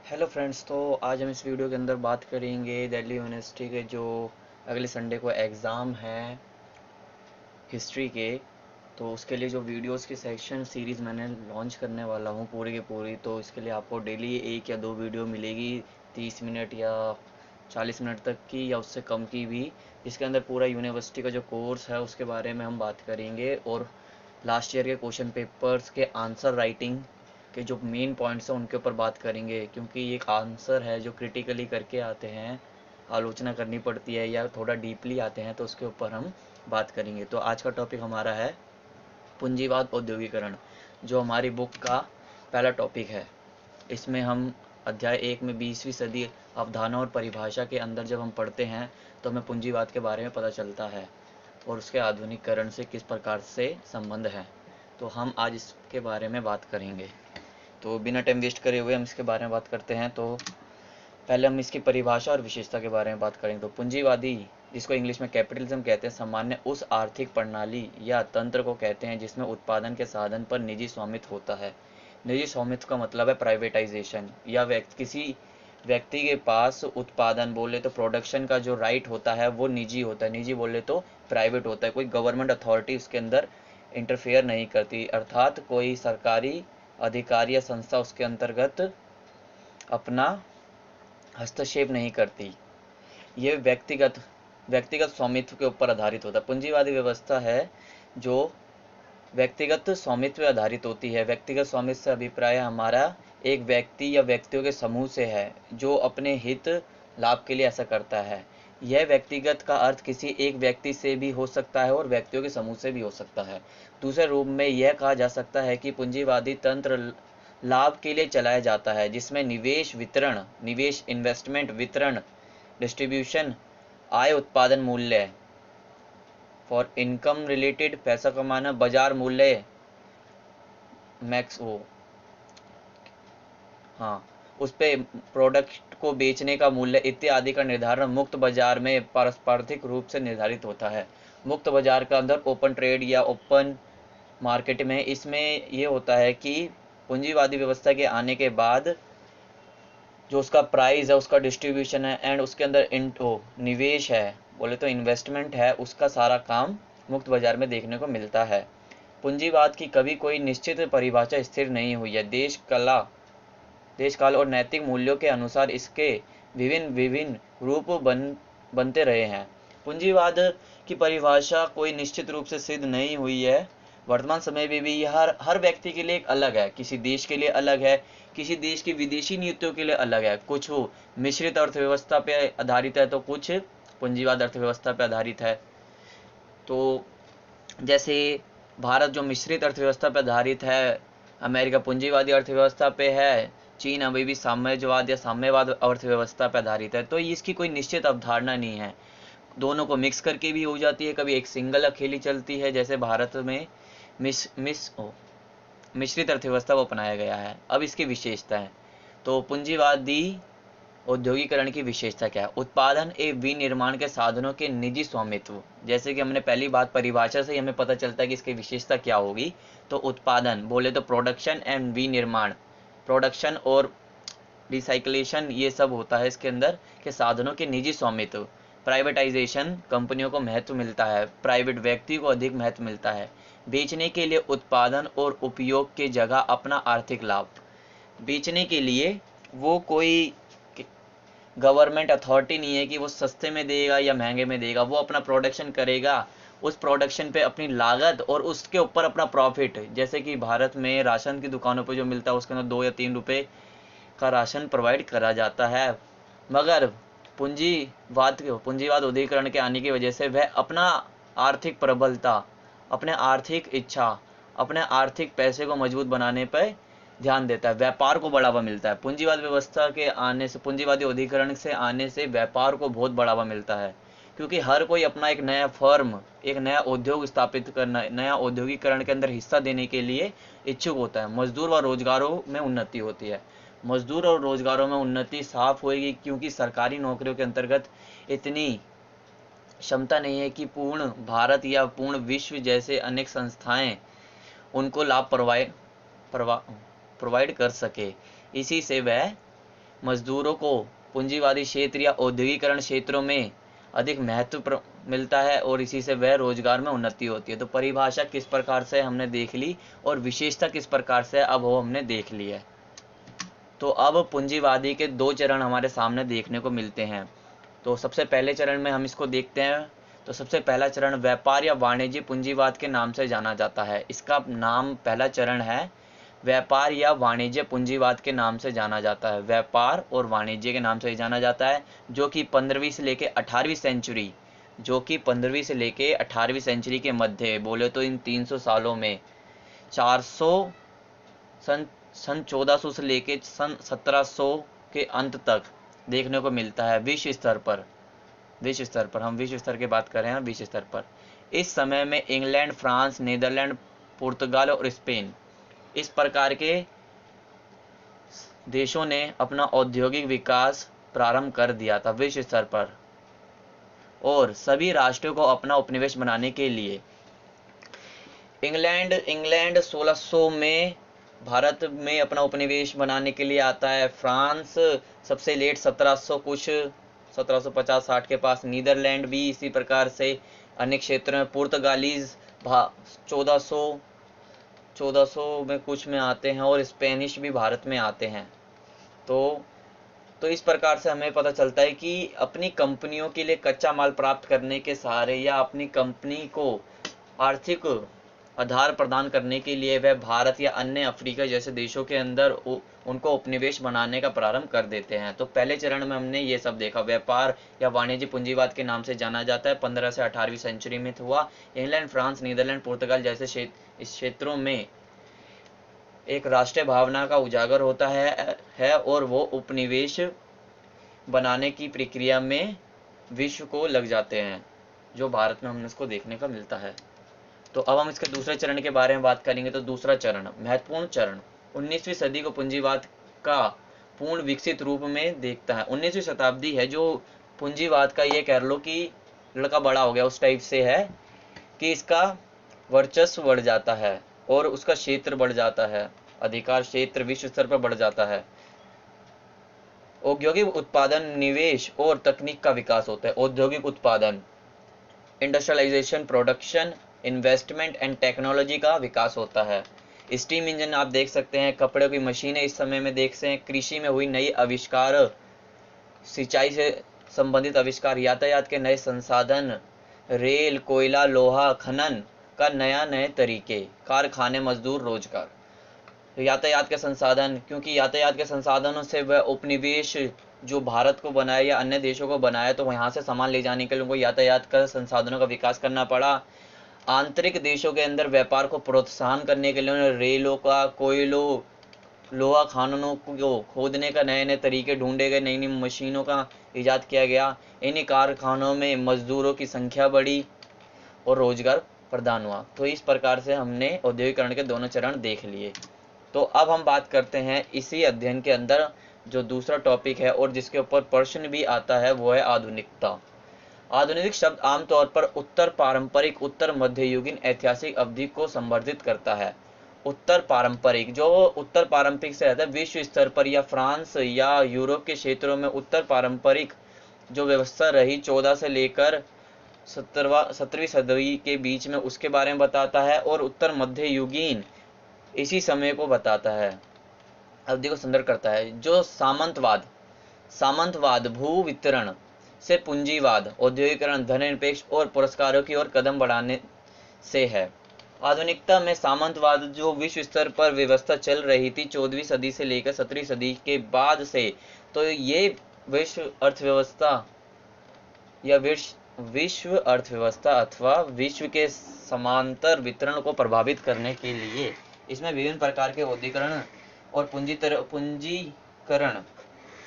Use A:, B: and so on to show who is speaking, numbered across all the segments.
A: Hello friends. तो आज हम इस वीडियो के अंदर बात करेंगे दिल्ली यूनिवर्सिटी के जो अगले संडे को एग्ज़ाम है हिस्ट्री के। तो उसके लिए जो वीडियोस की सेक्शन सीरीज़ मैंने लॉन्च करने वाला हूँ पूरी की पूरी। तो इसके लिए आपको डेली एक या दो वीडियो मिलेगी, 30 मिनट या 40 मिनट तक की या उससे कम की भी। इसके अंदर पूरा यूनिवर्सिटी का जो कोर्स है उसके बारे में हम बात करेंगे और लास्ट ईयर के क्वेश्चन पेपर्स के आंसर राइटिंग के जो मेन पॉइंट्स हैं उनके ऊपर बात करेंगे, क्योंकि ये एक आंसर है जो क्रिटिकली करके आते हैं, आलोचना करनी पड़ती है या थोड़ा डीपली आते हैं, तो उसके ऊपर हम बात करेंगे। तो आज का टॉपिक हमारा है पूंजीवाद औद्योगिकरण, जो हमारी बुक का पहला टॉपिक है। इसमें हम अध्याय 1 में 20वीं सदी अवधारणा और परिभाषा के अंदर जब हम पढ़ते हैं तो हमें पूंजीवाद के बारे में पता चलता है और उसके आधुनिकीकरण से किस प्रकार से संबंध है। तो हम आज इसके बारे में बात करेंगे। तो बिना टाइम वेस्ट करे हुए हम इसके बारे में बात करते हैं। तो पहले हम इसकी परिभाषा और विशेषता के बारे में बात करेंगे। तो पूंजीवादी, जिसको इंग्लिश में कैपिटलिज्म कहते हैं, सामान्य उस आर्थिक प्रणाली या तंत्र को कहते हैं जिसमें उत्पादन के साधन पर निजी स्वामित्व होता है। निजी स्वामित्व का मतलब है प्राइवेटाइजेशन, या किसी व्यक्ति के पास उत्पादन बोले तो प्रोडक्शन का जो राइट होता है वो निजी होता है, निजी बोले तो प्राइवेट होता है। कोई गवर्नमेंट अथॉरिटी उसके अंदर इंटरफेयर नहीं करती, अर्थात कोई सरकारी अधिकारी या संस्था उसके अंतर्गत अपना हस्तक्षेप नहीं करती। ये व्यक्तिगत व्यक्तिगत स्वामित्व के ऊपर आधारित होता है। पूंजीवादी व्यवस्था है जो व्यक्तिगत स्वामित्व आधारित होती है। व्यक्तिगत स्वामित्व से अभिप्राय हमारा एक व्यक्ति या व्यक्तियों के समूह से है जो अपने हित लाभ के लिए ऐसा करता है। यह व्यक्तिगत का अर्थ किसी एक व्यक्ति से भी हो सकता है और व्यक्तियों के समूह से भी हो सकता है। दूसरे रूप में यह कहा जा सकता है कि पूंजीवादी तंत्र लाभ के लिए चलाया जाता है, जिसमें निवेश वितरण, निवेश इन्वेस्टमेंट, वितरण डिस्ट्रीब्यूशन, आय उत्पादन मूल्य फॉर इनकम रिलेटेड, पैसा कमाना, बाजार मूल्य मैक्स वो हाँ उस पे प्रोडक्ट को बेचने का मूल्य इत्यादि का निर्धारण मुक्त बाजार में पारस्परिक रूप से निर्धारित होता है। मुक्त बाजार का अंदर ओपन ट्रेड या ओपन मार्केट में इसमें ये होता है कि पूंजीवादी व्यवस्था के आने के बाद जो उसका प्राइस है, उसका डिस्ट्रीब्यूशन है एंड उसके अंदर इंटो निवेश है, बोले तो इन्वेस्टमेंट है, उसका सारा काम मुक्त बाजार में देखने को मिलता है। पूंजीवाद की कभी कोई निश्चित परिभाषा स्थिर नहीं हुई है। देश काल और नैतिक मूल्यों के अनुसार इसके विभिन्न विभिन्न रूप बनते रहे हैं। पूंजीवाद की परिभाषा कोई निश्चित रूप से सिद्ध नहीं हुई है। वर्तमान समय में भी यह हर व्यक्ति के लिए एक अलग है, किसी देश के लिए अलग है, किसी देश की विदेशी नीतियों के लिए अलग है। कुछ मिश्रित अर्थव्यवस्था पे आधारित है तो कुछ पूंजीवाद अर्थव्यवस्था पे आधारित है। तो जैसे भारत जो मिश्रित अर्थव्यवस्था पर आधारित है, अमेरिका पूंजीवादी अर्थव्यवस्था पे है, चीन अभी भी साम्यवाद या साम्यवाद अर्थव्यवस्था पर आधारित है। तो इसकी कोई निश्चित अवधारणा नहीं है, दोनों को मिक्स करके भी हो जाती है, कभी एक सिंगल अकेली चलती है। जैसे भारत में मिश्रित अर्थव्यवस्था को अपनाया गया है। अब इसकी विशेषता है, तो पूंजीवादी औद्योगिकरण की विशेषता क्या है? उत्पादन एवं विनिर्माण के साधनों के निजी स्वामित्व। जैसे कि हमने पहली बात परिभाषा से ही हमें पता चलता है कि इसकी विशेषता क्या होगी। तो उत्पादन बोले तो प्रोडक्शन एंड विनिर्माण, प्रोडक्शन और रिसाइकलेशन ये सब होता है इसके अंदर के साधनों के निजी स्वामित्व। प्राइवेटाइजेशन, कंपनियों को महत्व मिलता है, प्राइवेट व्यक्ति को अधिक महत्व मिलता है। बेचने के लिए उत्पादन और उपयोग के जगह अपना आर्थिक लाभ। बेचने के लिए वो कोई गवर्नमेंट अथॉरिटी नहीं है कि वो सस्ते में देगा या महंगे में देगा, वो अपना प्रोडक्शन करेगा, उस प्रोडक्शन पे अपनी लागत और उसके ऊपर अपना प्रॉफिट। जैसे कि भारत में राशन की दुकानों पे जो मिलता है उसके अंदर 2 या 3 रुपए का राशन प्रोवाइड करा जाता है, मगर पूंजीवाद उदारीकरण के आने की वजह से वह अपना आर्थिक प्रबलता, अपने आर्थिक इच्छा, अपने आर्थिक पैसे को मजबूत बनाने पर ध्यान देता है, व्यापार को बढ़ावा मिलता है। पूंजीवाद व्यवस्था के आने से, पूंजीवादी उदारीकरण से आने से व्यापार को बहुत बढ़ावा मिलता है, क्योंकि हर कोई अपना एक नया फर्म, एक नया उद्योग स्थापित करना, नया औद्योगिकरण के अंदर हिस्सा देने के लिए इच्छुक होता है। मजदूर व रोजगारों में उन्नति होती है। मजदूर और रोजगारों में उन्नति साफ होएगी, क्योंकि सरकारी नौकरियों के अंतर्गत इतनी क्षमता नहीं है कि पूर्ण भारत या पूर्ण विश्व जैसे अनेक संस्थाएं उनको लाभ प्रोवाइड कर सके। इसी से वह मजदूरों को पूंजीवादी क्षेत्र या औद्योगिकरण क्षेत्रों में अधिक महत्व मिलता है और इसी से वह रोजगार में उन्नति होती है। तो परिभाषा किस प्रकार से हमने देख ली और विशेषता किस प्रकार से अब वो हमने देख ली है। तो अब पूंजीवादी के दो चरण हमारे सामने देखने को मिलते हैं। तो सबसे पहले चरण में हम इसको देखते हैं। तो सबसे पहला चरण व्यापार या वाणिज्य पूंजीवाद के नाम से जाना जाता है। इसका नाम पहला चरण है व्यापार या वाणिज्य पूंजीवाद के नाम से जाना जाता है। व्यापार और वाणिज्य के नाम से जाना जाता है, जो कि 15वीं से लेके 18वीं सेंचुरी के मध्य बोले तो इन 300 सालों में 400 सन 1400 से लेके सन 1700 के अंत तक देखने को मिलता है। विश्व स्तर पर हम विश्व स्तर की बात कर रहे हैं। विश्व स्तर पर इस समय में इंग्लैंड, फ्रांस, नीदरलैंड, पुर्तगाल और स्पेन इस प्रकार के देशों ने अपना औद्योगिक विकास प्रारंभ कर दिया था विश्व स्तर पर, और सभी राष्ट्रों को अपना उपनिवेश बनाने के लिए इंग्लैंड 1600 में भारत में अपना उपनिवेश बनाने के लिए आता है। फ्रांस सबसे लेट 1750-60 के पास। नीदरलैंड भी इसी प्रकार से अनेक क्षेत्रों में। पुर्तगालीज 1400 में कुछ में आते हैं और स्पेनिश भी भारत में आते हैं। तो इस प्रकार से हमें पता चलता है कि अपनी कंपनियों के लिए कच्चा माल प्राप्त करने के सहारे या अपनी कंपनी को आर्थिक आधार प्रदान करने के लिए वह भारत या अन्य अफ्रीका जैसे देशों के अंदर उनको उपनिवेश बनाने का प्रारंभ कर देते हैं। तो पहले चरण में हमने ये सब देखा। व्यापार या वाणिज्य पूंजीवाद के नाम से जाना जाता है। 15 से 18वीं सेंचुरी में हुआ। इंग्लैंड, फ्रांस, नीदरलैंड, पुर्तगाल जैसे इस क्षेत्रों में एक राष्ट्रीय भावना का उजागर होता है और वो उपनिवेश बनाने की प्रक्रिया में विश्व को लग जाते हैं, जो भारत में हमने इसको देखने का मिलता है। तो अब हम इसके दूसरे चरण के बारे में बात करेंगे। तो दूसरा चरण, महत्वपूर्ण चरण, 19वीं सदी को पूंजीवाद का पूर्ण विकसित रूप में देखता है। 19वीं शताब्दी है जो पूंजीवाद का, ये कह लो कि लड़का बड़ा हो गया उस टाइप से है कि इसका वर्चस्व बढ़ जाता है और उसका क्षेत्र बढ़ जाता है, अधिकार क्षेत्र विश्व स्तर पर बढ़ जाता है। औद्योगिक उत्पादन, निवेश और तकनीक का विकास होता है। औद्योगिक उत्पादन, industrialisation, production, investment and technology का विकास होता है। स्टीम इंजन आप देख सकते हैं, कपड़े की मशीनें इस समय में देख सकते हैं। कृषि में हुई नई आविष्कार, सिंचाई से संबंधित आविष्कार, यातायात के नए संसाधन, रेल, कोयला, लोहा खनन का नए तरीके, कारखाने, मजदूर, रोजगार। यातायात के संसाधन, क्योंकि यातायात के संसाधनों से वह उपनिवेश जो भारत को बनाया या अन्य देशों को बनाया, तो यहाँ से सामान ले जाने के लिए उनको यातायात का संसाधनों का विकास करना पड़ा। आंतरिक देशों के अंदर व्यापार को प्रोत्साहन करने के लिए उन्होंने रेलों का, कोयलों, लोहा खानों को खोदने का नए तरीके ढूंढे गए, नई मशीनों का इजाद किया गया। इन्हीं कारखानों में मजदूरों की संख्या बढ़ी और रोजगार प्रदान हुआ। तो इस प्रकार से हमने औद्योगिकरण के दोनों चरण देख लिए। तो अब हम बात करते हैं इसी अध्ययन के अंदर जो दूसरा टॉपिक है और जिसके ऊपर प्रश्न भी आता है, वो है आधुनिकता। आधुनिक शब्द आमतौर पर उत्तर पारंपरिक, उत्तर मध्ययुगीन ऐतिहासिक अवधि को संदर्भित करता है। उत्तर पारंपरिक, जो उत्तर पारंपरिक से रहता है विश्व स्तर पर या फ्रांस या यूरोप के क्षेत्रों में उत्तर पारंपरिक जो व्यवस्था रही 14 से लेकर 17वीं सदी के बीच में, उसके बारे में बताता है। और उत्तर मध्ययुगीन इसी समय को बताता है, अवधि को संदर्भ करता है। जो सामंतवाद भू वितरण से पूंजीवाद, औद्योगिकरण, धननिरपेक्ष और पुरस्कारों की ओर कदम बढ़ाने से है। आधुनिकता में सामंतवाद जो विश्व स्तर पर व्यवस्था चल रही थी 14वीं सदी से लेकर 17वीं सदी के बाद से, तो ये विश्व अर्थव्यवस्था अथवा विश्व के समांतर वितरण को प्रभावित करने के लिए इसमें विभिन्न प्रकार के औद्योगिकरण और पूंजीकरण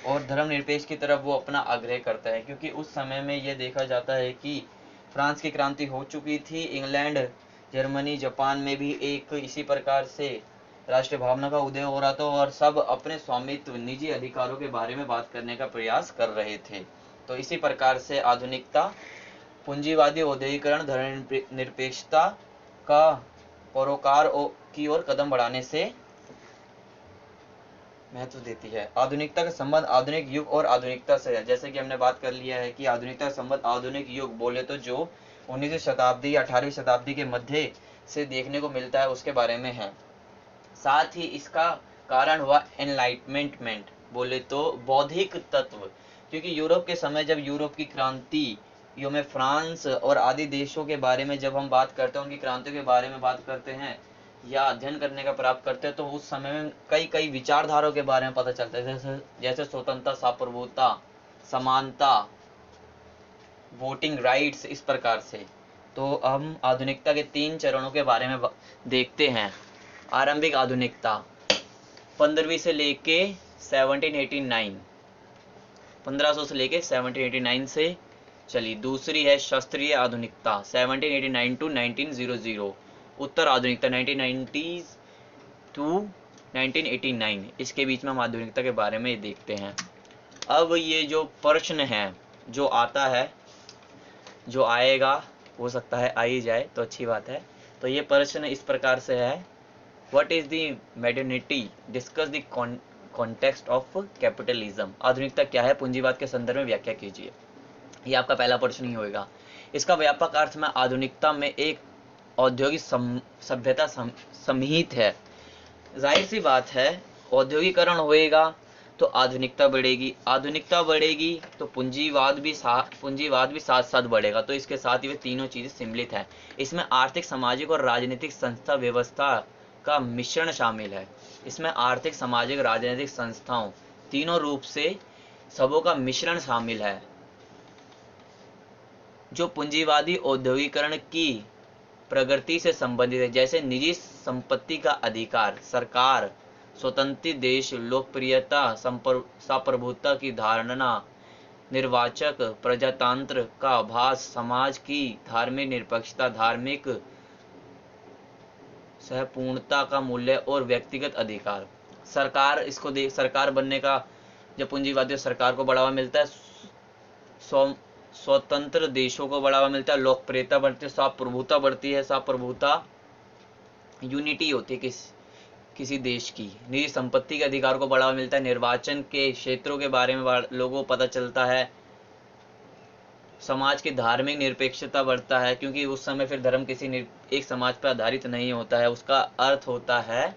A: और धर्मनिरपेक्ष की तरफ वो अपना आग्रह करता है। क्योंकि उस समय में यह देखा जाता है कि फ्रांस की क्रांति हो चुकी थी, इंग्लैंड, जर्मनी, जापान में भी एक इसी प्रकार से राष्ट्रीय भावना का उदय हो रहा था और सब अपने स्वामित्व, निजी अधिकारों के बारे में बात करने का प्रयास कर रहे थे। तो इसी प्रकार से आधुनिकता पूंजीवादी औद्योगिकरण, धर्मनिरपेक्षता का परोकार की ओर कदम बढ़ाने से महत्व देती है। आधुनिकता का संबंध आधुनिक युग और आधुनिकता से है। जैसे कि हमने बात कर लिया है कि आधुनिकता का संबंध आधुनिक युग बोले तो जो 19वीं शताब्दी या 18वीं शताब्दी के मध्य से देखने को मिलता है उसके बारे में है। साथ ही इसका कारण हुआ एनलाइटमेंट बोले तो बौद्धिक तत्व, क्योंकि यूरोप के समय जब यूरोप की क्रांति यो में फ्रांस और आदि देशों के बारे में जब हम बात करते हैं, उनकी क्रांतियों के बारे में बात करते हैं या अध्ययन करने का प्राप्त करते हैं, तो उस समय में कई कई विचारधाराओं के बारे में पता चलता है, जैसे स्वतंत्रता, सार्वभौमता, समानता, वोटिंग राइट्स, इस प्रकार से। तो हम आधुनिकता के 3 चरणों के बारे में देखते हैं। आरंभिक आधुनिकता 15वीं से लेके 1789, 1500 से लेके 1789 से चली। दूसरी है शास्त्रीय आधुनिकता 1789 टू 1900, उत्तर आधुनिकता 1990 टू 1989, इसके बीच में हम आधुनिकता के बारे में देखते हैं। अब ये जो प्रश्न है जो आता है, जो आएगा, हो सकता है आ ही जाए तो अच्छी बात है। तो ये प्रश्न इस प्रकार से है, what is the modernity, discuss the context of capitalism. आधुनिकता क्या है, पूंजीवाद के संदर्भ में व्याख्या कीजिए। ये आपका पहला प्रश्न ही होगा। इसका व्यापक अर्थ में आधुनिकता में एक औद्योगिक सभ्यता समिहित है। जाहिर सी बात है, औद्योगिकरण होएगा तो आधुनिकता बढ़ेगी, आधुनिकता बढ़ेगी तो पूंजीवाद भी साथ साथ बढ़ेगा। तो इसके साथ ही वे तीनों चीजें सम्मिलित है। इसमें आर्थिक, सामाजिक और राजनीतिक संस्था व्यवस्था का मिश्रण शामिल है। इसमें आर्थिक, सामाजिक, राजनीतिक संस्थाओं तीनों रूप से सबों का मिश्रण शामिल है। जो पूंजीवादी औद्योगिकरण की प्रगति से संबंधित है, जैसे निजी संपत्ति का अधिकार, सरकार, स्वतंत्र देश, लोकप्रियता, सार्वभौमता की धारणा, निर्वाचक प्रजातंत्र का आभास, समाज की धार्मिक निरपेक्षता, धार्मिक सहपूर्णता का मूल्य और व्यक्तिगत अधिकार। सरकार, इसको सरकार बनने का जब पूंजीवादी सरकार को बढ़ावा मिलता है, स्वतंत्र देशों को बढ़ावा मिलता है, लोकप्रियता बढ़ती है, सार्वभौमता बढ़ती है। सार्वभौमता यूनिटी होती है किसी देश की। निजी संपत्ति के अधिकार को बढ़ावा मिलता है, निर्वाचन के क्षेत्रों के बारे में लोगों को पता चलता है, समाज की धार्मिक निरपेक्षता बढ़ता है, क्योंकि उस समय फिर धर्म किसी एक समाज पर आधारित नहीं होता है। उसका अर्थ होता है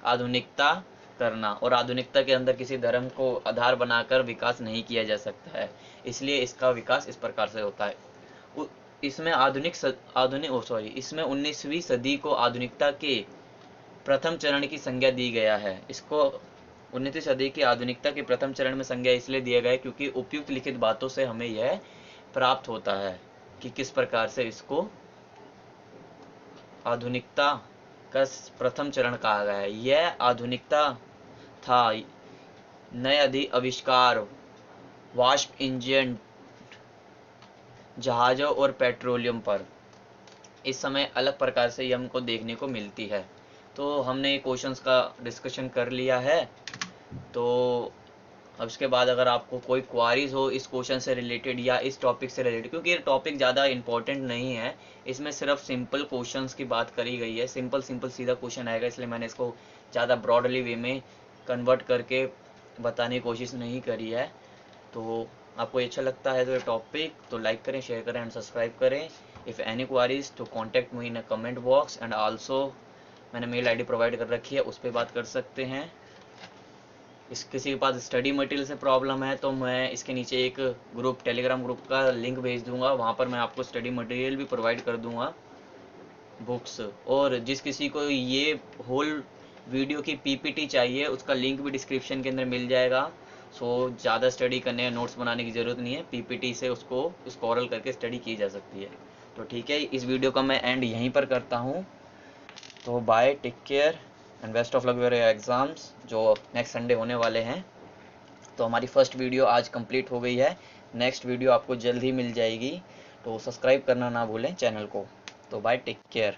A: आधुनिकता करना, और आधुनिकता के अंदर किसी धर्म को आधार बनाकर विकास नहीं किया जा सकता है, इसलिए इसका विकास इस प्रकार से होता है। इसमें इसमें 19वीं सदी को आधुनिकता के प्रथम चरण की संज्ञा दी गया है। इसको 19वीं सदी की आधुनिकता के प्रथम चरण में संज्ञा इसलिए दिया गया है क्योंकि उपयुक्त लिखित बातों से हमें यह प्राप्त होता है कि किस प्रकार से इसको आधुनिकता का प्रथम चरण कहा गया है। यह आधुनिकता था नए आविष्कार, वाष्प इंजन, जहाजों और पेट्रोलियम पर इस समय अलग प्रकार से हमको देखने को मिलती है। तो हमने क्वेश्चंस का डिस्कशन कर लिया है। तो अब इसके बाद अगर आपको कोई क्वारीज हो इस क्वेश्चन से रिलेटेड या इस टॉपिक से रिलेटेड, क्योंकि ये टॉपिक ज़्यादा इंपॉर्टेंट नहीं है, इसमें सिर्फ सिंपल क्वेश्चंस की बात करी गई है, सिंपल सीधा क्वेश्चन आएगा, इसलिए मैंने इसको ज़्यादा ब्रॉडली वे में कन्वर्ट करके बताने की कोशिश नहीं करी है। तो आपको अच्छा लगता है तो ये टॉपिक तो लाइक करें, शेयर करें एंड सब्सक्राइब करें। इफ़ एनी क्वारीज तो contact me in a comment box, and also मैंने मेल आईडी प्रोवाइड कर रखी है, उस पर बात कर सकते हैं। किसी के पास स्टडी मटेरियल से प्रॉब्लम है तो मैं इसके नीचे एक ग्रुप, टेलीग्राम ग्रुप का लिंक भेज दूंगा, वहाँ पर मैं आपको स्टडी मटेरियल भी प्रोवाइड कर दूंगा, बुक्स। और जिस किसी को ये होल वीडियो की पीपीटी चाहिए उसका लिंक भी डिस्क्रिप्शन के अंदर मिल जाएगा। सो ज़्यादा स्टडी करने या नोट्स बनाने की ज़रूरत नहीं है, पीपीटी से उसको स्क्रॉल करके स्टडी की जा सकती है। तो ठीक है, इस वीडियो का मैं एंड यहीं पर करता हूँ। तो bye, take care and best of luck with your exams जो नेक्स्ट संडे होने वाले हैं। तो हमारी फर्स्ट वीडियो आज कंप्लीट हो गई है, नेक्स्ट वीडियो आपको जल्द ही मिल जाएगी। तो सब्सक्राइब करना ना भूलें चैनल को। तो बाय, टेक केयर।